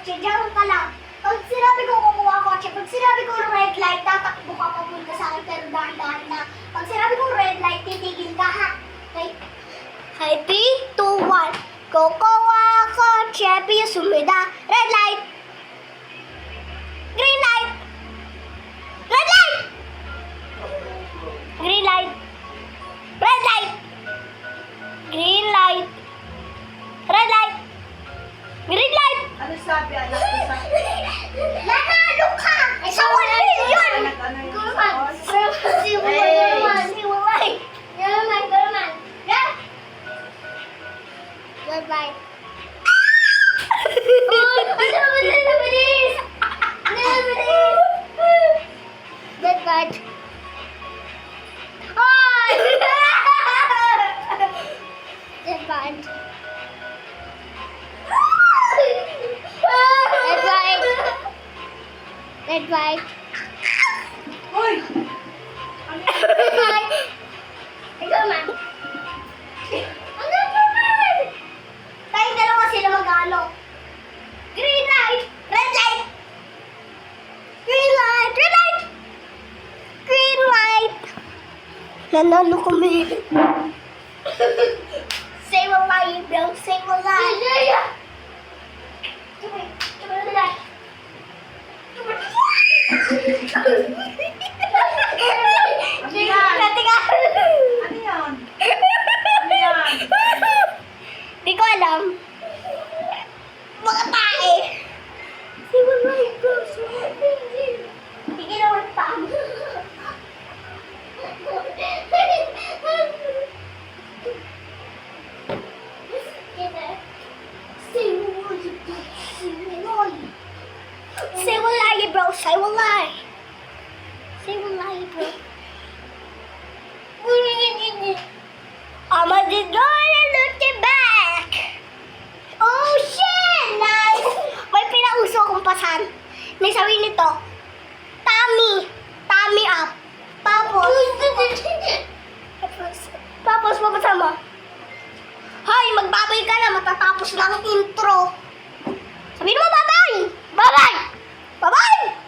kotse, diyan ka lang. Pag sinabi ko kukuha kotse, pag sinabi ko red light, tatakbo ka papunta sa akin, pero dahan-dahan na. Pag sinabi ko red light, titigil ka ha. Okay? Okay, 3, 2, 1. Kukuha kotse, piyo sumida. Red light. Green light. Red light. Green light. Red light. Green light. Red light. Green light. Ano sabi, anak ko sa... Nanalo ka! Sa 1 million! Ano yung Gurman! saon? Gurman! Siwalay! Gurman! Gurman! Goodbye! Goodbye! Goodbye! Red light. Uy! Red light. Ikaw man. Ano naman? Tayong dalawa sila mag-ano. Green light. Red light. Green light. Red light. Green light. Nanalo kami. Say a lie, bro. Say a lie. Ano yan? Ano yan? Ano yan? Di ko alam. Mga tae. Si Walay bro. Sige naman pa. Say walay bro. Say walay. Say walay bro. I'm a gonna look back. Oh shit! Nice! May pinauso akong pasan. May sabi nito, tummy. Tummy up. Tapos mapasama. Hoy, magbabay ka na. Matatapos lang ang intro. Sabihin mo, bye-bye! Bye-bye! Bye-bye!